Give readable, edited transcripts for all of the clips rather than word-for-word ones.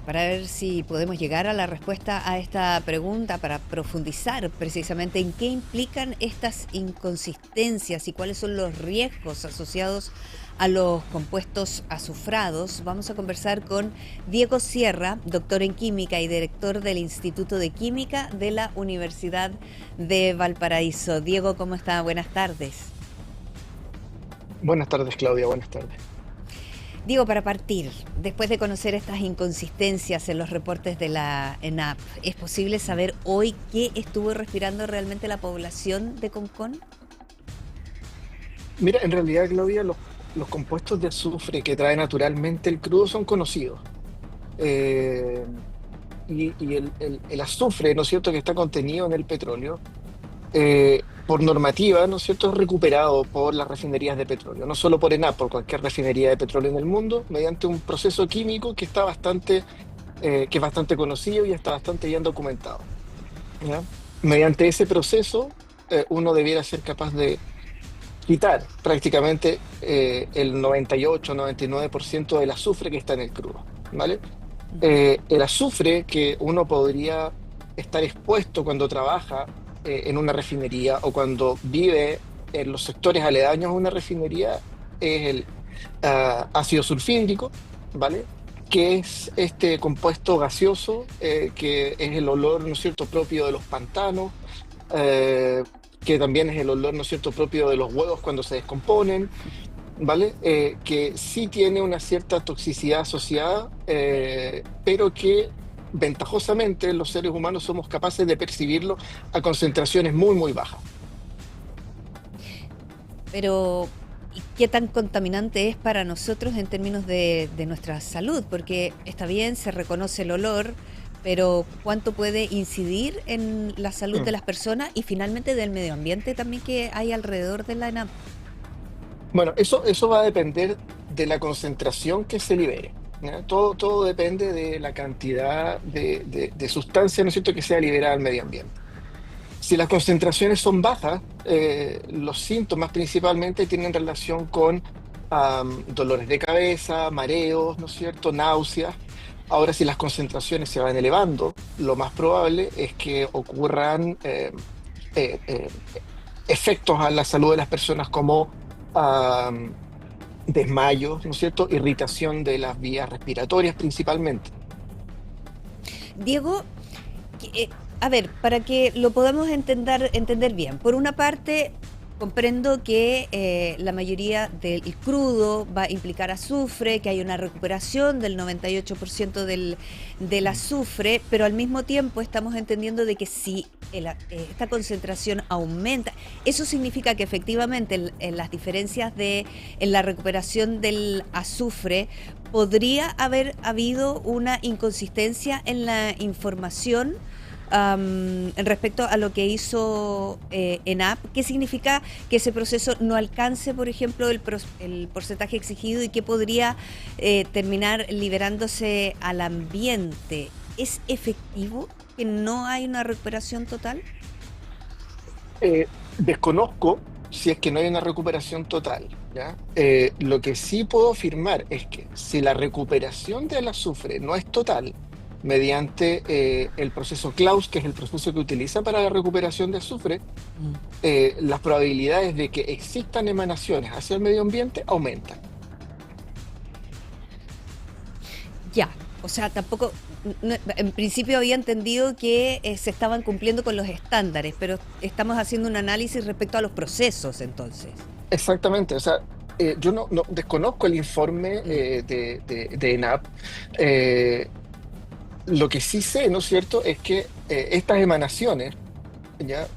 para ver si podemos llegar a la respuesta a esta pregunta, para profundizar precisamente en qué implican estas inconsistencias y cuáles son los riesgos asociados a los compuestos azufrados. Vamos a conversar con Diego Sierra, doctor en química y director del Instituto de Química de la Universidad de Valparaíso. Diego, ¿cómo está? Buenas tardes. Buenas tardes, Claudia, buenas tardes. Digo, para partir, después de conocer estas inconsistencias en los reportes de la ENAP, ¿es posible saber hoy qué estuvo respirando realmente la población de Concón? Mira, en realidad, Claudia, los compuestos de azufre que trae naturalmente el crudo son conocidos. Eh, y el azufre, ¿no es cierto?, que está contenido en el petróleo, por normativa, ¿no es cierto?, es recuperado por las refinerías de petróleo, no solo por ENAP, por cualquier refinería de petróleo en el mundo, mediante un proceso químico que es bastante conocido y está bastante bien documentado. ¿Ya? Mediante ese proceso, uno debiera ser capaz de quitar prácticamente el 98-99% del azufre que está en el crudo, ¿vale? Ujú. El azufre que uno podría estar expuesto cuando trabaja en una refinería o cuando vive en los sectores aledaños a una refinería es el ácido sulfídrico, ¿vale? Que es este compuesto gaseoso que es el olor, ¿no es cierto?, propio de los pantanos, eh, que también es el olor, ¿no es cierto?, propio de los huevos cuando se descomponen, ¿vale? Que sí tiene una cierta toxicidad asociada, pero que ventajosamente los seres humanos somos capaces de percibirlo a concentraciones muy, muy bajas. Pero, ¿y qué tan contaminante es para nosotros en términos de nuestra salud? Porque está bien, se reconoce el olor, pero ¿cuánto puede incidir en la salud de Mm. las personas y finalmente del medio ambiente también que hay alrededor de la ENAP? Bueno, eso va a depender de la concentración que se libere. ¿Ya? Todo depende de la cantidad de sustancia, ¿no es cierto?, que sea liberada al medio ambiente. Si las concentraciones son bajas, los síntomas principalmente tienen relación con dolores de cabeza, mareos, ¿no es cierto?, náuseas. Ahora, si las concentraciones se van elevando, lo más probable es que ocurran eh, eh, efectos a la salud de las personas como am, desmayos, ¿no es cierto?, irritación de las vías respiratorias principalmente. Diego, a ver, para que lo podamos entender bien, por una parte, comprendo que la mayoría del crudo va a implicar azufre, que hay una recuperación del 98% del Mm. azufre, pero al mismo tiempo estamos entendiendo de que si esta concentración aumenta, eso significa que efectivamente en las diferencias en la recuperación del azufre podría haber habido una inconsistencia en la información respecto a lo que hizo ENAP. ¿Qué significa que ese proceso no alcance, por ejemplo, el porcentaje exigido y que podría terminar liberándose al ambiente? ¿Es efectivo que no hay una recuperación total? Desconozco si es que no hay una recuperación total, ¿ya? Lo que sí puedo afirmar es que si la recuperación del azufre no es total, mediante el proceso Claus, que es el proceso que utiliza para la recuperación de azufre, Mm. las probabilidades de que existan emanaciones hacia el medio ambiente aumentan. Ya, o sea, tampoco, en principio había entendido que se estaban cumpliendo con los estándares, pero estamos haciendo un análisis respecto a los procesos entonces. Exactamente, o sea, yo no desconozco el informe Mm. de ENAP. eh, lo que sí sé, ¿no es cierto?, es que estas emanaciones ya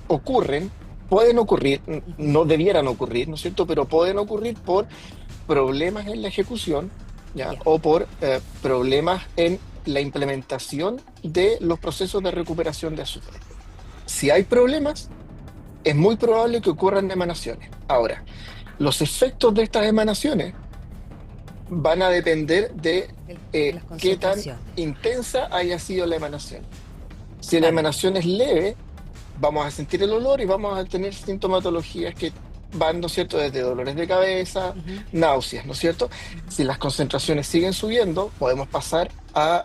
ocurren, pueden ocurrir, Ujú. no debieran ocurrir, ¿no es cierto?, pero pueden ocurrir por problemas en la ejecución, ¿ya? Ya. O por problemas en la implementación de los procesos de recuperación de azufre. Si hay problemas, es muy probable que ocurran emanaciones. Ahora, los efectos de estas emanaciones van a depender de De las qué tan concentraciones. intensa haya sido la emanación. Si la Claro. emanación es leve, vamos a sentir el olor y vamos a tener sintomatologías que van, ¿no es cierto?, desde dolores de cabeza, Ujú, náuseas, ¿no es cierto? ujú. Si las concentraciones siguen subiendo, podemos pasar a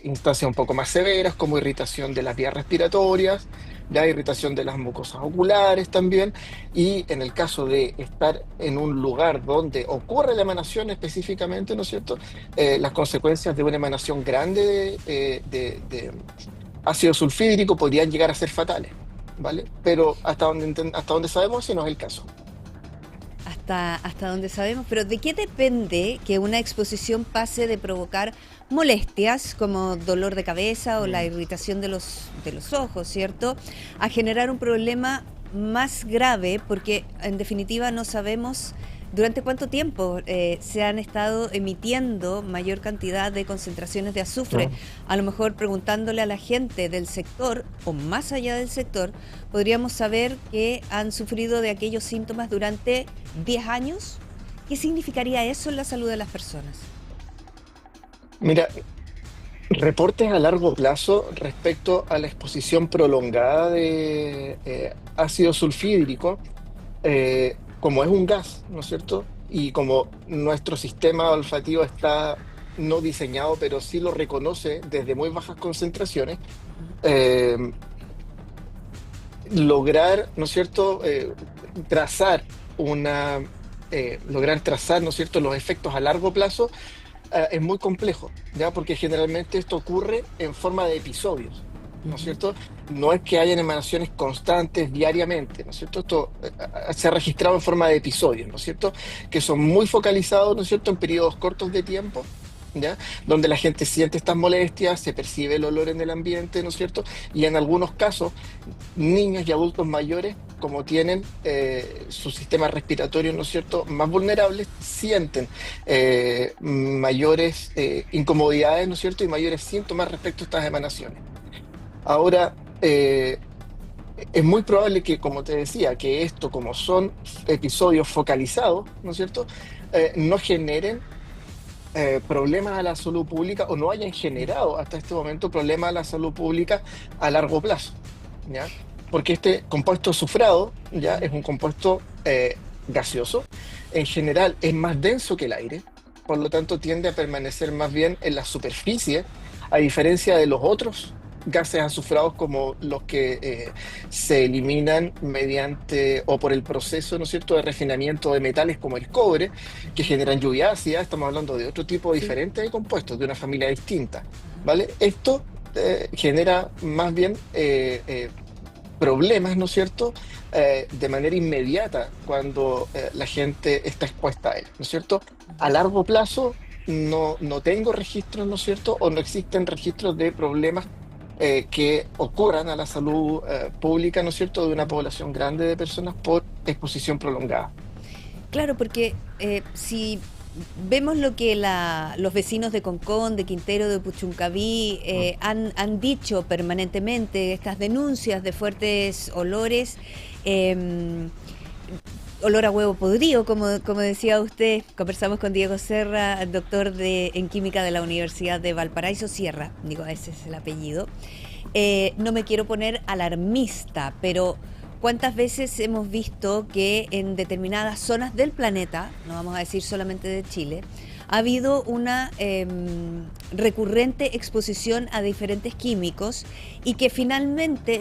instancias un poco más severas, como irritación de las vías respiratorias, ya irritación de las mucosas oculares también, y en el caso de estar en un lugar donde ocurre la emanación específicamente, ¿no es cierto? Las consecuencias de una emanación grande de ácido sulfídrico podrían llegar a ser fatales, ¿vale? Pero hasta donde sabemos, ese no es el caso. Hasta donde sabemos, pero ¿de qué depende que una exposición pase de provocar molestias como dolor de cabeza o la Mm. irritación de los ojos, ¿cierto? A generar un problema más grave porque en definitiva no sabemos durante cuánto tiempo se han estado emitiendo mayor cantidad de concentraciones de azufre. Claro. A lo mejor preguntándole a la gente del sector o más allá del sector, podríamos saber que han sufrido de aquellos síntomas durante 10 años. ¿Qué significaría eso en la salud de las personas? Mira, reportes a largo plazo respecto a la exposición prolongada de ácido sulfídrico, como es un gas, ¿no es cierto? Y como nuestro sistema olfativo está no diseñado, pero sí lo reconoce desde muy bajas concentraciones, Ujú. eh, lograr, ¿no es cierto?, trazar lograr trazar, ¿no es cierto?, los efectos a largo plazo es muy complejo, ¿ya? Porque generalmente esto ocurre en forma de episodios, ¿no es Ujú. cierto? No es que hayan emanaciones constantes diariamente, ¿no es cierto? Esto se ha registrado en forma de episodios, ¿no es cierto? Que son muy focalizados, ¿no es cierto?, en periodos cortos de tiempo, ¿ya? Donde la gente siente estas molestias, se percibe el olor en el ambiente, ¿no es cierto? Y en algunos casos, niños y adultos mayores, como tienen su sistema respiratorio, ¿no es cierto?, más vulnerables, sienten mayores incomodidades, ¿no es cierto?, y mayores síntomas respecto a estas emanaciones. Ahora, es muy probable que, como te decía, que esto, como son episodios focalizados, ¿no es cierto?, no generen problemas a la salud pública o no hayan generado hasta este momento problemas a la salud pública a largo plazo, ¿ya? Porque este compuesto azufrado, ¿ya? Ujú. Es un compuesto gaseoso, en general es más denso que el aire, por lo tanto tiende a permanecer más bien en la superficie, a diferencia de los otros gases azufrados como los que se eliminan mediante o por el proceso, ¿no es cierto?, de refinamiento de metales como el cobre, que Ujú. generan lluvia ácida. Estamos hablando de otro tipo Sí. diferente de compuestos, de una familia distinta, Ajá. ¿vale? Esto genera más bien problemas, ¿no es cierto?, de manera inmediata cuando la gente está expuesta a él, ¿no es cierto? A Ujú. largo plazo no tengo registros, ¿no es cierto?, o no existen registros de problemas que ocurran a la salud pública, ¿no es cierto?, de una población grande de personas por exposición prolongada. Claro, porque si vemos lo que los vecinos de Concón, de Quintero, de Puchuncaví Mm. han dicho permanentemente, estas denuncias de fuertes olores, em, olor a huevo podrido, como decía usted, conversamos con Diego Serra, doctor en química de la Universidad de Valparaíso Sierra, digo, ese es el apellido. No me quiero poner alarmista, pero ¿cuántas veces hemos visto que en determinadas zonas del planeta, no vamos a decir solamente de Chile, ha habido una recurrente exposición a diferentes químicos y que finalmente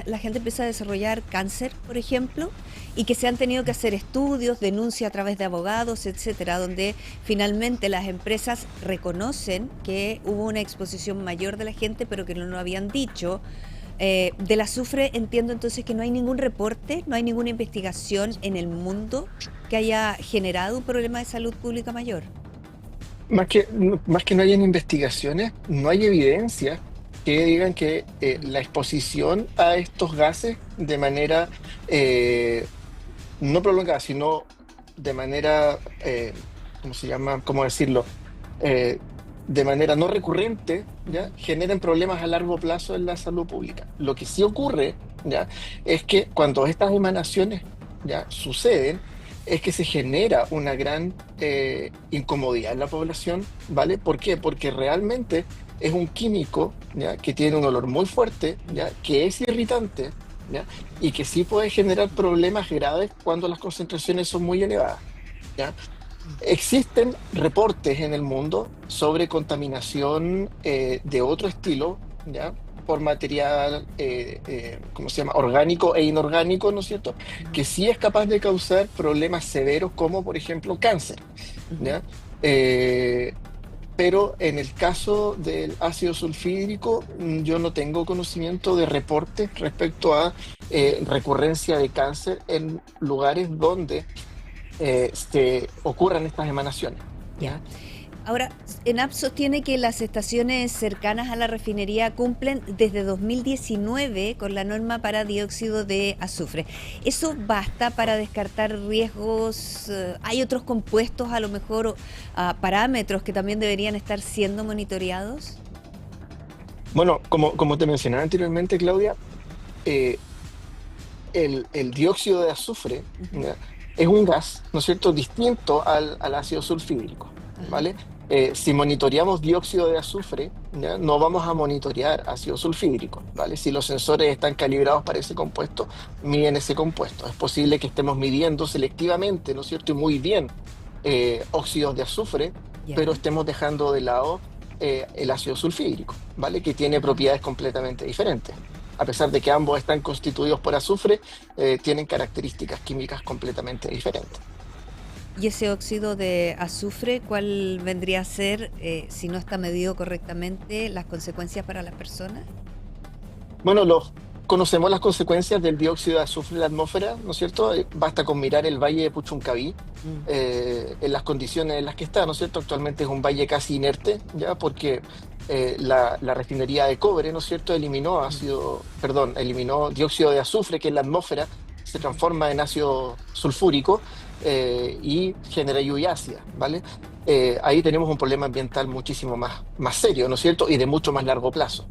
la gente empieza a desarrollar cáncer, por ejemplo, y que se han tenido que hacer estudios, denuncia a través de abogados, etcétera, donde finalmente las empresas reconocen que hubo una exposición mayor de la gente, pero que no lo habían dicho. Del azufre entiendo entonces que no hay ningún reporte, no hay ninguna investigación en el mundo que haya generado un problema de salud pública mayor. Más que no hayan investigaciones, no hay evidencia que digan que la exposición a estos gases de manera no prolongada, sino de manera, ¿cómo se llama? ¿Cómo decirlo? Eh, de manera no recurrente, ¿ya? Ujú. Generen problemas a largo plazo en la salud pública. Lo que sí ocurre, ¿ya? Es que cuando estas emanaciones, ¿ya?, suceden, es que se genera una gran incomodidad en la población, ¿vale? ¿Por qué? Porque realmente es un químico, ¿ya?, que tiene un olor muy fuerte, ¿ya?, que es irritante, ¿ya?, y que sí puede generar problemas graves cuando las concentraciones son muy elevadas, ¿ya? Existen reportes en el mundo sobre contaminación de otro estilo, ¿ya? Por material, ¿cómo se llama? Orgánico e inorgánico, ¿no es cierto? Que Ujú, sí es capaz de causar problemas severos como, por ejemplo, cáncer, ujú. ¿ya? Eh, pero en el caso del ácido sulfídrico, yo no tengo conocimiento de reportes respecto a recurrencia de cáncer en lugares donde se ocurran estas emanaciones. Ya. ¿Ya? Ahora, ENAP sostiene que las estaciones cercanas a la refinería cumplen desde 2019 con la norma para dióxido de azufre. ¿Eso basta para descartar riesgos? ¿Hay otros compuestos, a lo mejor, parámetros que también deberían estar siendo monitoreados? Bueno, como te mencionaba anteriormente, Claudia, eh, el dióxido de azufre, Ujú. ¿ya? Es un gas, ¿no es cierto?, distinto al ácido sulfídrico, Ajá. ¿vale? Si monitoreamos dióxido de azufre, ¿ya? No vamos a monitorear ácido sulfídrico, ¿vale? Si los sensores están calibrados para ese compuesto, miden ese compuesto. Es posible que estemos midiendo selectivamente, ¿no es cierto?, y muy bien óxidos de azufre, pero Ya. estemos dejando de lado el ácido sulfídrico, ¿vale? Que tiene Ajá. propiedades completamente diferentes. A pesar de que ambos están constituidos por azufre, tienen características químicas completamente diferentes. ¿Y ese óxido de azufre, cuál vendría a ser, si no está medido correctamente, las consecuencias para las personas? Bueno, conocemos las consecuencias del dióxido de azufre en la atmósfera, ¿no es cierto? Basta con mirar el valle de Puchuncaví, Mm. en las condiciones en las que está, ¿no es cierto? Actualmente es un valle casi inerte, ¿ya? Porque la refinería de cobre, ¿no es cierto?, Mm. eliminó dióxido de azufre que en la atmósfera se Ujú. transforma en ácido sulfúrico y genera lluvia ácida, ¿vale? Ahí tenemos un problema ambiental muchísimo más serio, ¿no es cierto? Y de mucho más largo plazo.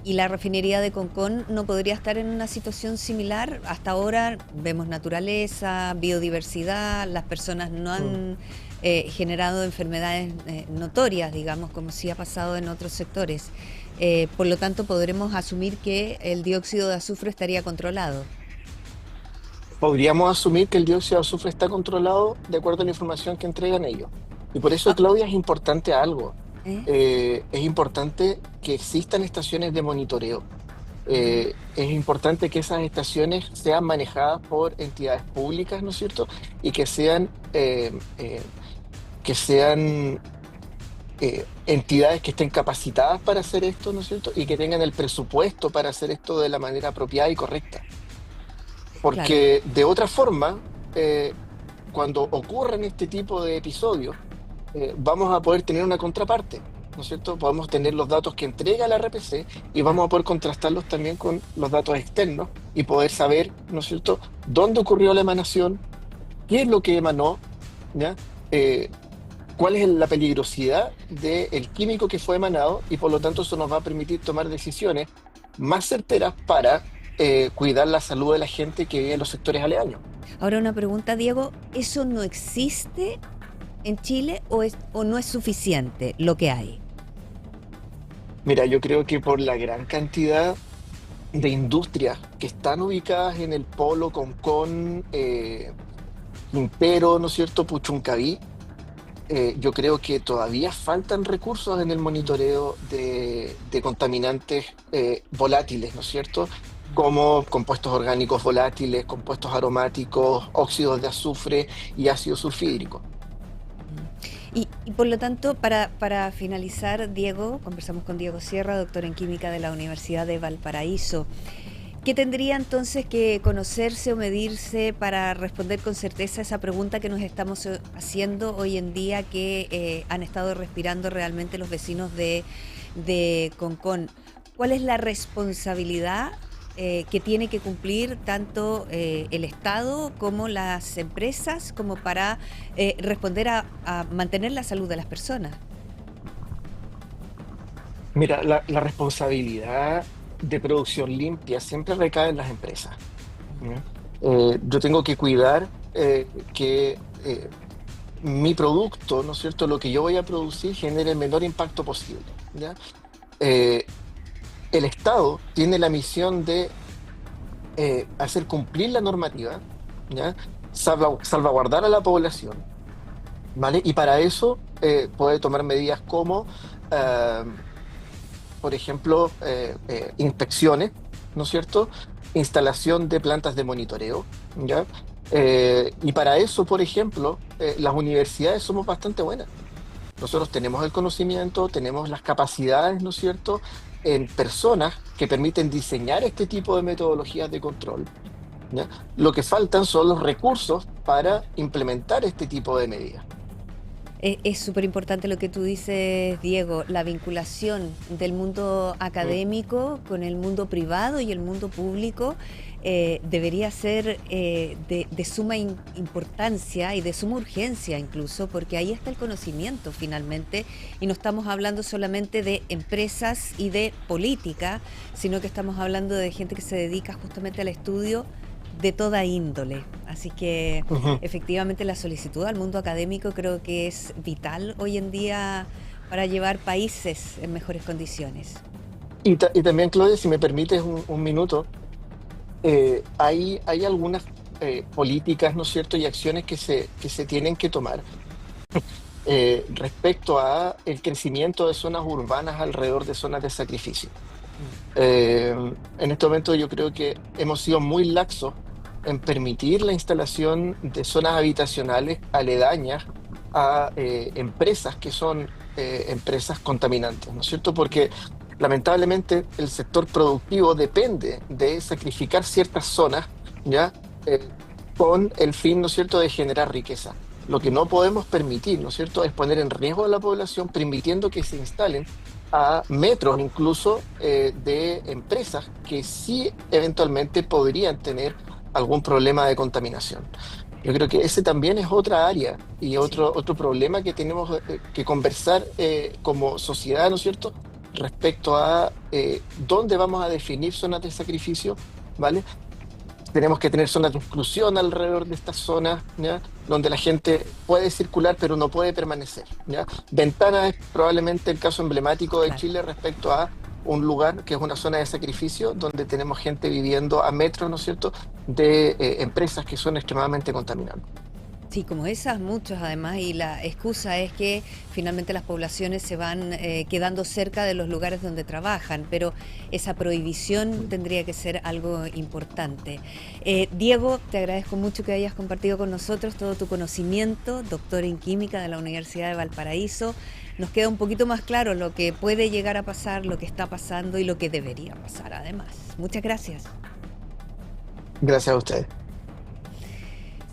¿Y la refinería de Concón no podría estar en una situación similar? Hasta ahora vemos naturaleza, biodiversidad, las personas no Mm. han generado enfermedades notorias, digamos, como sí ha pasado en otros sectores. Por lo tanto, podremos asumir que el dióxido de azufre estaría controlado. Podríamos asumir que el dióxido de azufre está controlado de acuerdo a la información que entregan ellos. Y por eso, Ah, Claudia, es importante algo. ¿eh? Es importante que existan estaciones de monitoreo. Ujú. Es importante que esas estaciones sean manejadas por entidades públicas, ¿no es cierto? Y que sean entidades que estén capacitadas para hacer esto, ¿no es cierto? Y que tengan el presupuesto para hacer esto de la manera apropiada y correcta. Claro. Porque de otra forma, cuando ocurren este tipo de episodios, vamos a poder tener una contraparte, ¿no es cierto? Podemos tener los datos que entrega la RPC y Ah, vamos a poder contrastarlos también con los datos externos y poder saber, ¿no es cierto?, dónde ocurrió la emanación, qué es lo que emanó, ¿ya? Eh, cuál es la peligrosidad del químico que fue emanado y por lo tanto eso nos va a permitir tomar decisiones más certeras para cuidar la salud de la gente que vive en los sectores aledaños. ahora una pregunta, Diego, ¿eso no existe en Chile o no es suficiente lo que hay? Mira, yo creo que por la gran cantidad de industrias que están ubicadas en el polo Concón, Quintero, ¿no es cierto?, Puchuncaví, yo creo que todavía faltan recursos en el monitoreo de contaminantes volátiles, ¿no es cierto? Como compuestos orgánicos volátiles, compuestos aromáticos, óxidos de azufre y ácido sulfídrico. Mm. Y por lo tanto, para finalizar, Diego, conversamos con Diego Sierra, doctor en química de la Universidad de Valparaíso. ¿Qué tendría entonces que conocerse o medirse para responder con certeza esa pregunta que nos estamos haciendo hoy en día que han estado respirando realmente los vecinos de Concón? ¿Cuál es la responsabilidad que tiene que cumplir tanto el Estado como las empresas como para responder a mantener la salud de las personas? Mira, la responsabilidad de producción limpia siempre recae en las empresas. ¿Ya? Yo tengo que cuidar que mi producto, ¿no es cierto?, lo que yo voy a producir genere el menor impacto posible. ¿Ya? Eh, el Estado tiene la misión de hacer cumplir la normativa, ¿ya? Salvaguardar a la población, ¿vale? Y para eso puede tomar medidas como, eh, por ejemplo, inspecciones, ¿no es cierto? Instalación de plantas de monitoreo, ¿ya? Y para eso, por ejemplo, las universidades somos bastante buenas. Nosotros tenemos el conocimiento, tenemos las capacidades, ¿no es cierto?, en personas que permiten diseñar este tipo de metodologías de control, ¿ya? Lo que faltan son los recursos para implementar este tipo de medidas. Es súper importante lo que tú dices, Diego, la vinculación del mundo Mm, académico con el mundo privado y el mundo público debería ser de suma importancia y de suma urgencia incluso, porque ahí está el conocimiento finalmente, y no estamos hablando solamente de empresas y de política, sino que estamos hablando de gente que se dedica justamente al estudio de toda índole. Así que ujú. efectivamente la solicitud al mundo académico creo que es vital hoy en día para llevar países en mejores condiciones. Y también, Claudia, si me permites un minuto, hay algunas políticas, ¿no es cierto?, y acciones que se tienen que tomar respecto a el crecimiento de zonas urbanas alrededor de zonas de sacrificio. Eh, en este momento yo creo que hemos sido muy laxos en permitir la instalación de zonas habitacionales aledañas a empresas que son empresas contaminantes, ¿no es cierto? Porque lamentablemente el sector productivo depende de sacrificar ciertas zonas, ¿ya? Con el fin, ¿no es cierto?, de generar riqueza. Lo que no podemos permitir, ¿no es cierto?, es poner en riesgo a la población permitiendo que se instalen a metros incluso de empresas que sí eventualmente podrían tener algún problema de contaminación. Yo creo que ese también es otra área y Sí. otro problema que tenemos que conversar como sociedad, ¿no es cierto?, respecto a dónde vamos a definir zonas de sacrificio, ¿vale? Tenemos que tener zonas de exclusión alrededor de estas zonas, ¿ya? Donde la gente puede circular pero no puede permanecer, ¿ya? Ventana es probablemente el caso emblemático de Claro. Chile respecto a un lugar que es una zona de sacrificio donde tenemos gente viviendo a metros, ¿no es cierto?, de empresas que son extremadamente contaminantes. Sí, como esas, muchos además, y la excusa es que finalmente las poblaciones se van quedando cerca de los lugares donde trabajan, pero esa prohibición tendría que ser algo importante. Diego, te agradezco mucho que hayas compartido con nosotros todo tu conocimiento, doctor en química de la Universidad de Valparaíso. Nos queda un poquito más claro lo que puede llegar a pasar, lo que está pasando y lo que debería pasar además. Muchas gracias. Gracias a ustedes.